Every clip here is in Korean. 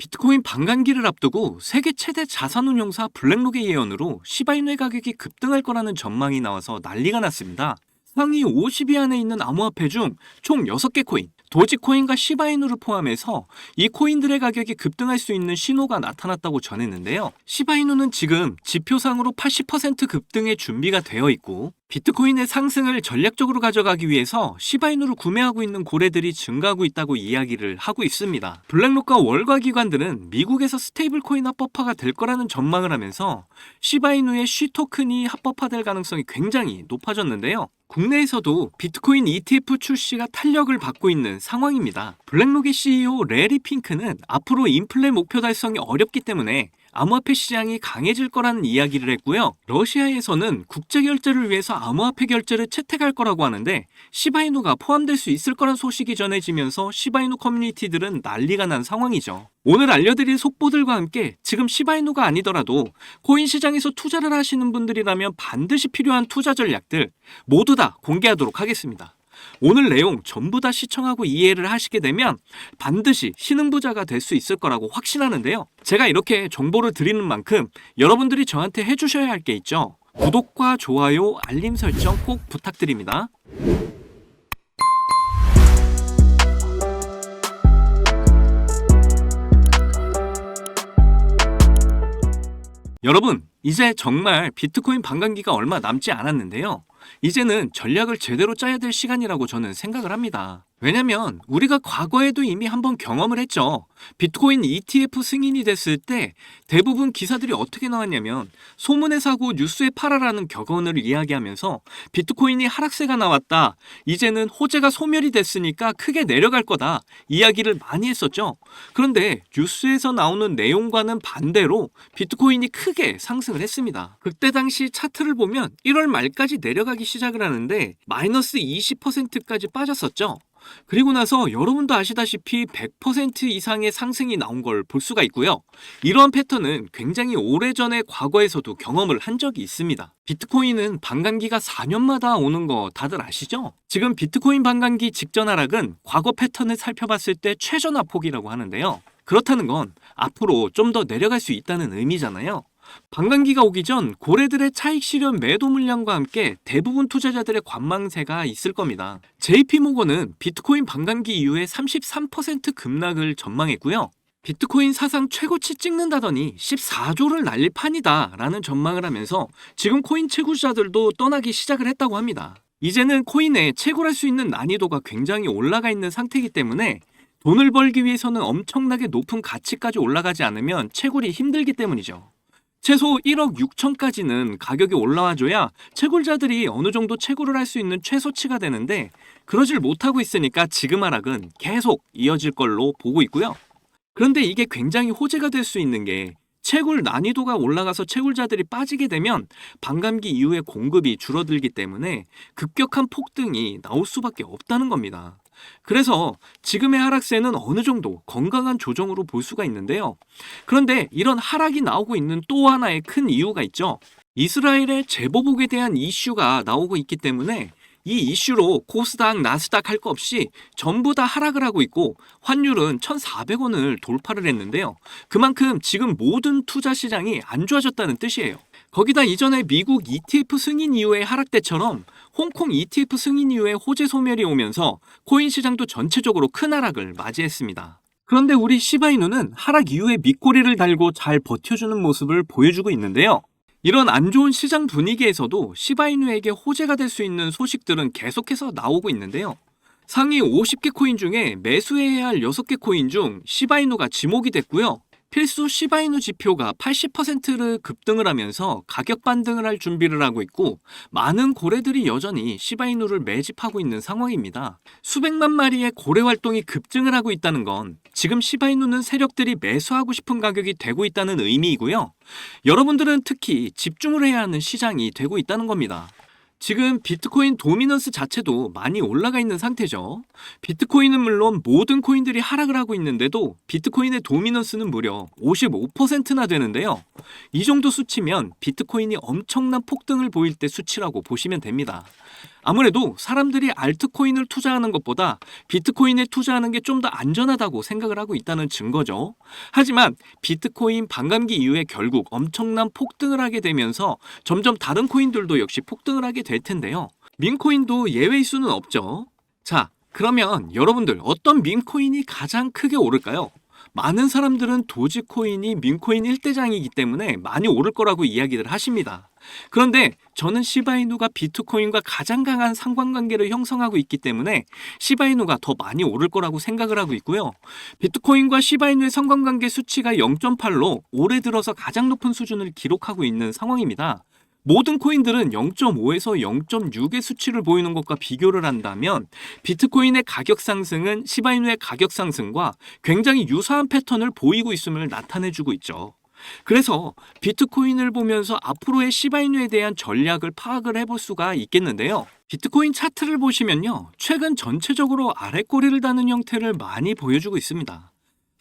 비트코인 반감기를 앞두고 세계 최대 자산운용사 블랙록의 예언으로 시바이누의 가격이 급등할 거라는 전망이 나와서 난리가 났습니다. 상위 50위 안에 있는 암호화폐 중 총 6개 코인, 도지코인과 시바이누를 포함해서 이 코인들의 가격이 급등할 수 있는 신호가 나타났다고 전했는데요. 시바이누는 지금 지표상으로 80% 급등의 준비가 되어 있고, 비트코인의 상승을 전략적으로 가져가기 위해서 시바이누를 구매하고 있는 고래들이 증가하고 있다고 이야기를 하고 있습니다. 블랙록과 월가 기관들은 미국에서 스테이블 코인 합법화가 될 거라는 전망을 하면서 시바이누의 쉬토큰이 합법화될 가능성이 굉장히 높아졌는데요. 국내에서도 비트코인 ETF 출시가 탄력을 받고 있는 상황입니다. 블랙록의 CEO 레리 핑크는 앞으로 인플레 목표 달성이 어렵기 때문에 암호화폐 시장이 강해질 거라는 이야기를 했고요. 러시아에서는 국제 결제를 위해서 암호화폐 결제를 채택할 거라고 하는데 시바이누가 포함될 수 있을 거란 소식이 전해지면서 시바이누 커뮤니티들은 난리가 난 상황이죠. 오늘 알려드릴 속보들과 함께 지금 시바이누가 아니더라도 코인 시장에서 투자를 하시는 분들이라면 반드시 필요한 투자 전략들 모두 다 공개하도록 하겠습니다. 오늘 내용 전부 다 시청하고 이해를 하시게 되면 반드시 신흥부자가 될 수 있을 거라고 확신하는데요. 제가 이렇게 정보를 드리는 만큼 여러분들이 저한테 해주셔야 할 게 있죠. 구독과 좋아요, 알림 설정 꼭 부탁드립니다. 여러분, 이제 정말 비트코인 반감기가 얼마 남지 않았는데요. 이제는 전략을 제대로 짜야 될 시간이라고 저는 생각을 합니다. 왜냐면 우리가 과거에도 이미 한번 경험을 했죠. 비트코인 ETF 승인이 됐을 때 대부분 기사들이 어떻게 나왔냐면 소문에 사고 뉴스에 팔아라는 격언을 이야기하면서 비트코인이 하락세가 나왔다. 이제는 호재가 소멸이 됐으니까 크게 내려갈 거다. 이야기를 많이 했었죠. 그런데 뉴스에서 나오는 내용과는 반대로 비트코인이 크게 상승을 했습니다. 그때 당시 차트를 보면 1월 말까지 내려가기 시작을 하는데 마이너스 20%까지 빠졌었죠. 그리고 나서 여러분도 아시다시피 100% 이상의 상승이 나온 걸 볼 수가 있고요. 이러한 패턴은 굉장히 오래전의 과거에서도 경험을 한 적이 있습니다. 비트코인은 반감기가 4년마다 오는 거 다들 아시죠? 지금 비트코인 반감기 직전 하락은 과거 패턴을 살펴봤을 때 최저하폭이라고 하는데요. 그렇다는 건 앞으로 좀 더 내려갈 수 있다는 의미잖아요. 반감기가 오기 전 고래들의 차익 실현 매도 물량과 함께 대부분 투자자들의 관망세가 있을 겁니다. JP모건은 비트코인 반감기 이후에 33% 급락을 전망했고요. 비트코인 사상 최고치 찍는다더니 14조를 날릴 판이다 라는 전망을 하면서 지금 코인 채굴자들도 떠나기 시작을 했다고 합니다. 이제는 코인에 채굴할 수 있는 난이도가 굉장히 올라가 있는 상태이기 때문에 돈을 벌기 위해서는 엄청나게 높은 가치까지 올라가지 않으면 채굴이 힘들기 때문이죠. 최소 1억 6천까지는 가격이 올라와줘야 채굴자들이 어느 정도 채굴을 할 수 있는 최소치가 되는데 그러질 못하고 있으니까 지금 하락은 계속 이어질 걸로 보고 있고요. 그런데 이게 굉장히 호재가 될 수 있는 게 채굴 난이도가 올라가서 채굴자들이 빠지게 되면 반감기 이후에 공급이 줄어들기 때문에 급격한 폭등이 나올 수밖에 없다는 겁니다. 그래서 지금의 하락세는 어느 정도 건강한 조정으로 볼 수가 있는데요. 그런데 이런 하락이 나오고 있는 또 하나의 큰 이유가 있죠. 이스라엘의 재보복에 대한 이슈가 나오고 있기 때문에 이 이슈로 코스닥, 나스닥 할 거 없이 전부 다 하락을 하고 있고 환율은 1,400원을 돌파를 했는데요. 그만큼 지금 모든 투자 시장이 안 좋아졌다는 뜻이에요. 거기다 이전에 미국 ETF 승인 이후의 하락 때처럼 홍콩 ETF 승인 이후에 호재 소멸이 오면서 코인 시장도 전체적으로 큰 하락을 맞이했습니다. 그런데 우리 시바이누는 하락 이후에 밑꼬리를 달고 잘 버텨주는 모습을 보여주고 있는데요. 이런 안 좋은 시장 분위기에서도 시바이누에게 호재가 될 수 있는 소식들은 계속해서 나오고 있는데요. 상위 50개 코인 중에 매수해야 할 6개 코인 중 시바이누가 지목이 됐고요. 필수 시바이누 지표가 80%를 급등을 하면서 가격 반등을 할 준비를 하고 있고 많은 고래들이 여전히 시바이누를 매집하고 있는 상황입니다. 수백만 마리의 고래 활동이 급증을 하고 있다는 건 지금 시바이누는 세력들이 매수하고 싶은 가격이 되고 있다는 의미이고요. 여러분들은 특히 집중을 해야 하는 시장이 되고 있다는 겁니다. 지금 비트코인 도미넌스 자체도 많이 올라가 있는 상태죠. 비트코인은 물론 모든 코인들이 하락을 하고 있는데도 비트코인의 도미넌스는 무려 55%나 되는데요. 이 정도 수치면 비트코인이 엄청난 폭등을 보일 때 수치라고 보시면 됩니다. 아무래도 사람들이 알트코인을 투자하는 것보다 비트코인에 투자하는 게 좀 더 안전하다고 생각을 하고 있다는 증거죠. 하지만 비트코인 반감기 이후에 결국 엄청난 폭등을 하게 되면서 점점 다른 코인들도 역시 폭등을 하게 될 텐데요. 밈코인도 예외일 수는 없죠. 자, 그러면 여러분들 어떤 밈코인이 가장 크게 오를까요? 많은 사람들은 도지코인이 밈코인 1대장이기 때문에 많이 오를 거라고 이야기를 하십니다. 그런데 저는 시바이누가 비트코인과 가장 강한 상관관계를 형성하고 있기 때문에 시바이누가 더 많이 오를 거라고 생각을 하고 있고요. 비트코인과 시바이누의 상관관계 수치가 0.8로 올해 들어서 가장 높은 수준을 기록하고 있는 상황입니다. 모든 코인들은 0.5에서 0.6의 수치를 보이는 것과 비교를 한다면 비트코인의 가격 상승은 시바이누의 가격 상승과 굉장히 유사한 패턴을 보이고 있음을 나타내주고 있죠. 그래서 비트코인을 보면서 앞으로의 시바이누에 대한 전략을 파악을 해볼 수가 있겠는데요. 비트코인 차트를 보시면요. 최근 전체적으로 아랫꼬리를 다는 형태를 많이 보여주고 있습니다.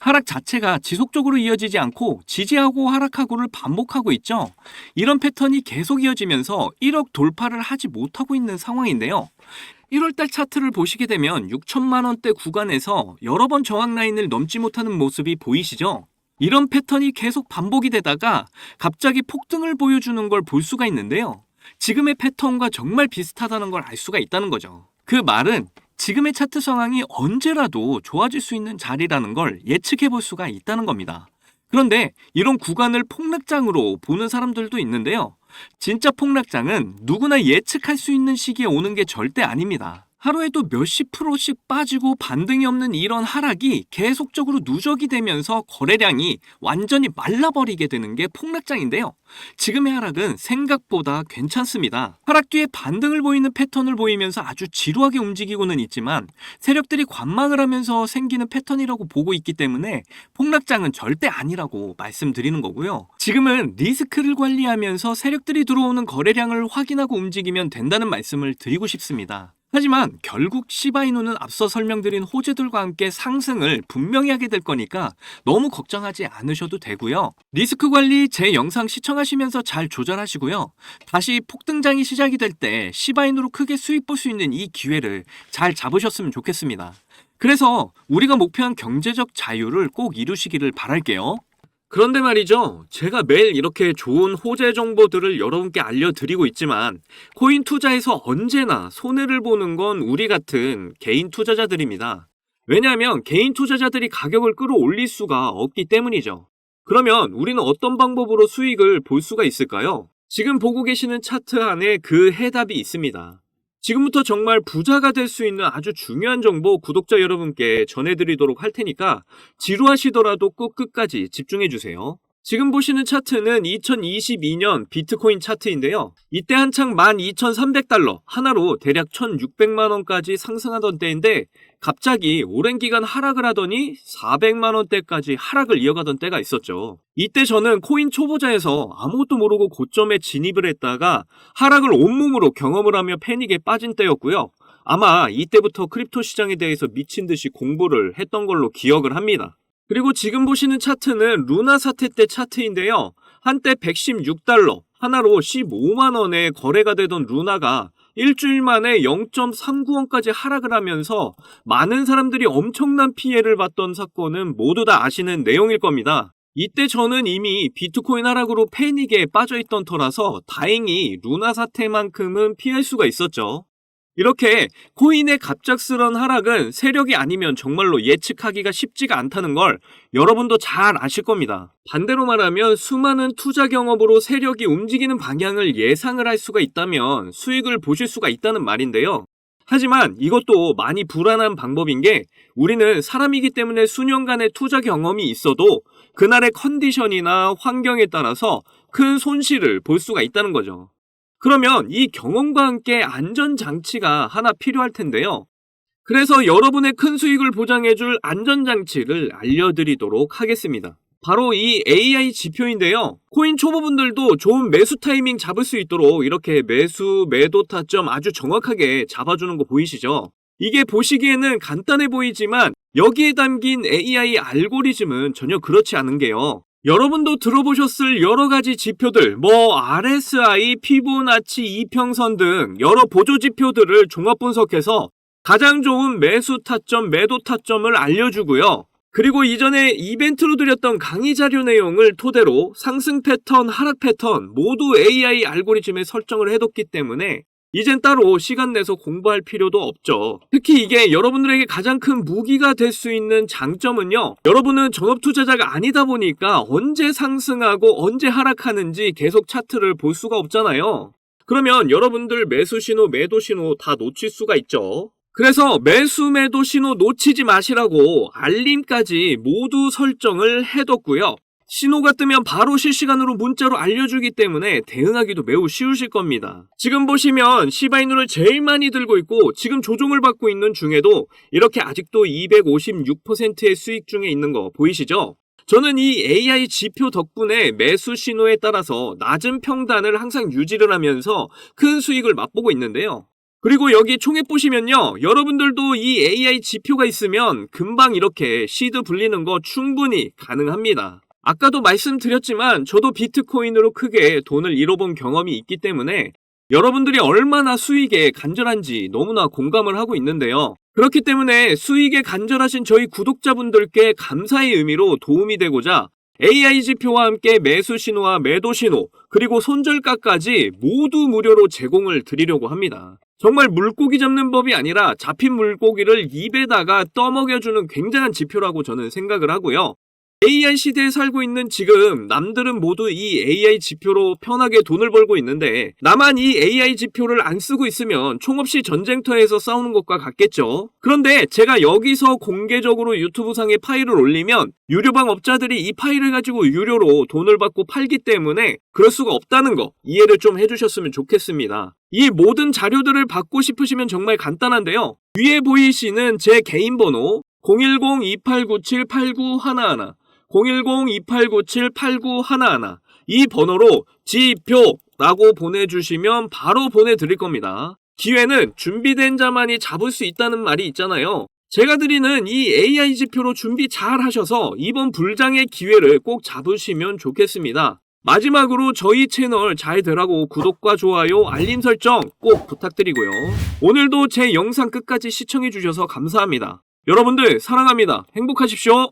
하락 자체가 지속적으로 이어지지 않고 지지하고 하락하고를 반복하고 있죠. 이런 패턴이 계속 이어지면서 1억 돌파를 하지 못하고 있는 상황인데요. 1월달 차트를 보시게 되면 6천만 원대 구간에서 여러 번 저항 라인을 넘지 못하는 모습이 보이시죠? 이런 패턴이 계속 반복이 되다가 갑자기 폭등을 보여주는 걸 볼 수가 있는데요. 지금의 패턴과 정말 비슷하다는 걸 알 수가 있다는 거죠. 그 말은 지금의 차트 상황이 언제라도 좋아질 수 있는 자리라는 걸 예측해 볼 수가 있다는 겁니다. 그런데 이런 구간을 폭락장으로 보는 사람들도 있는데요. 진짜 폭락장은 누구나 예측할 수 있는 시기에 오는 게 절대 아닙니다. 하루에도 몇십 프로씩 빠지고 반등이 없는 이런 하락이 계속적으로 누적이 되면서 거래량이 완전히 말라버리게 되는 게 폭락장인데요. 지금의 하락은 생각보다 괜찮습니다. 하락 뒤에 반등을 보이는 패턴을 보이면서 아주 지루하게 움직이고는 있지만 세력들이 관망을 하면서 생기는 패턴이라고 보고 있기 때문에 폭락장은 절대 아니라고 말씀드리는 거고요. 지금은 리스크를 관리하면서 세력들이 들어오는 거래량을 확인하고 움직이면 된다는 말씀을 드리고 싶습니다. 하지만 결국 시바이누는 앞서 설명드린 호재들과 함께 상승을 분명히 하게 될 거니까 너무 걱정하지 않으셔도 되고요. 리스크 관리 제 영상 시청하시면서 잘 조절하시고요. 다시 폭등장이 시작이 될 때 시바이누로 크게 수익 볼 수 있는 이 기회를 잘 잡으셨으면 좋겠습니다. 그래서 우리가 목표한 경제적 자유를 꼭 이루시기를 바랄게요. 그런데 말이죠. 제가 매일 이렇게 좋은 호재 정보들을 여러분께 알려드리고 있지만 코인 투자에서 언제나 손해를 보는 건 우리 같은 개인 투자자들입니다. 왜냐하면 개인 투자자들이 가격을 끌어올릴 수가 없기 때문이죠. 그러면 우리는 어떤 방법으로 수익을 볼 수가 있을까요? 지금 보고 계시는 차트 안에 그 해답이 있습니다. 지금부터 정말 부자가 될 수 있는 아주 중요한 정보 구독자 여러분께 전해드리도록 할 테니까 지루하시더라도 꼭 끝까지 집중해주세요. 지금 보시는 차트는 2022년 비트코인 차트인데요. 이때 한창 12,300달러 하나로 대략 1,600만원까지 상승하던 때인데 갑자기 오랜 기간 하락을 하더니 400만원대까지 하락을 이어가던 때가 있었죠. 이때 저는 코인 초보자에서 아무것도 모르고 고점에 진입을 했다가 하락을 온몸으로 경험을 하며 패닉에 빠진 때였고요. 아마 이때부터 크립토 시장에 대해서 미친 듯이 공부를 했던 걸로 기억을 합니다. 그리고 지금 보시는 차트는 루나 사태 때 차트인데요. 한때 116달러, 하나로 15만원에 거래가 되던 루나가 일주일 만에 0.39원까지 하락을 하면서 많은 사람들이 엄청난 피해를 봤던 사건은 모두 다 아시는 내용일 겁니다. 이때 저는 이미 비트코인 하락으로 패닉에 빠져있던 터라서 다행히 루나 사태만큼은 피할 수가 있었죠. 이렇게 코인의 갑작스런 하락은 세력이 아니면 정말로 예측하기가 쉽지가 않다는 걸 여러분도 잘 아실 겁니다. 반대로 말하면 수많은 투자 경험으로 세력이 움직이는 방향을 예상을 할 수가 있다면 수익을 보실 수가 있다는 말인데요. 하지만 이것도 많이 불안한 방법인 게 우리는 사람이기 때문에 수년간의 투자 경험이 있어도 그날의 컨디션이나 환경에 따라서 큰 손실을 볼 수가 있다는 거죠. 그러면 이 경험과 함께 안전장치가 하나 필요할 텐데요. 그래서 여러분의 큰 수익을 보장해줄 안전장치를 알려드리도록 하겠습니다. 바로 이 AI 지표인데요. 코인 초보분들도 좋은 매수 타이밍 잡을 수 있도록 이렇게 매수, 매도 타점 아주 정확하게 잡아주는 거 보이시죠? 이게 보시기에는 간단해 보이지만 여기에 담긴 AI 알고리즘은 전혀 그렇지 않은 게요. 여러분도 들어보셨을 여러 가지 지표들, 뭐 RSI, 피보나치, 이평선 등 여러 보조 지표들을 종합 분석해서 가장 좋은 매수 타점, 매도 타점을 알려주고요. 그리고 이전에 이벤트로 드렸던 강의 자료 내용을 토대로 상승 패턴, 하락 패턴 모두 AI 알고리즘에 설정을 해뒀기 때문에 이젠 따로 시간 내서 공부할 필요도 없죠. 특히 이게 여러분들에게 가장 큰 무기가 될 수 있는 장점은요. 여러분은 전업 투자자가 아니다 보니까 언제 상승하고 언제 하락하는지 계속 차트를 볼 수가 없잖아요. 그러면 여러분들 매수 신호, 매도 신호 다 놓칠 수가 있죠. 그래서 매수, 매도 신호 놓치지 마시라고 알림까지 모두 설정을 해뒀고요. 신호가 뜨면 바로 실시간으로 문자로 알려주기 때문에 대응하기도 매우 쉬우실 겁니다. 지금 보시면 시바이누를 제일 많이 들고 있고 지금 조종을 받고 있는 중에도 이렇게 아직도 256%의 수익 중에 있는 거 보이시죠? 저는 이 AI 지표 덕분에 매수 신호에 따라서 낮은 평단을 항상 유지를 하면서 큰 수익을 맛보고 있는데요. 그리고 여기 총액 보시면요. 여러분들도 이 AI 지표가 있으면 금방 이렇게 시드 불리는 거 충분히 가능합니다. 아까도 말씀드렸지만 저도 비트코인으로 크게 돈을 잃어본 경험이 있기 때문에 여러분들이 얼마나 수익에 간절한지 너무나 공감을 하고 있는데요. 그렇기 때문에 수익에 간절하신 저희 구독자분들께 감사의 의미로 도움이 되고자 AI 지표와 함께 매수 신호와 매도 신호 그리고 손절가까지 모두 무료로 제공을 드리려고 합니다. 정말 물고기 잡는 법이 아니라 잡힌 물고기를 입에다가 떠먹여주는 굉장한 지표라고 저는 생각을 하고요. AI 시대에 살고 있는 지금 남들은 모두 이 AI 지표로 편하게 돈을 벌고 있는데 나만 이 AI 지표를 안 쓰고 있으면 총없이 전쟁터에서 싸우는 것과 같겠죠. 그런데 제가 여기서 공개적으로 유튜브상에 파일을 올리면 유료방 업자들이 이 파일을 가지고 유료로 돈을 받고 팔기 때문에 그럴 수가 없다는 거 이해를 좀 해주셨으면 좋겠습니다. 이 모든 자료들을 받고 싶으시면 정말 간단한데요. 위에 보이시는 제 개인 번호 010-2897-8911 010-2897-8911 이 번호로 지표라고 보내주시면 바로 보내드릴 겁니다. 기회는 준비된 자만이 잡을 수 있다는 말이 있잖아요. 제가 드리는 이 AI 지표로 준비 잘 하셔서 이번 불장의 기회를 꼭 잡으시면 좋겠습니다. 마지막으로 저희 채널 잘 되라고 구독과 좋아요, 알림 설정 꼭 부탁드리고요. 오늘도 제 영상 끝까지 시청해주셔서 감사합니다. 여러분들 사랑합니다. 행복하십시오.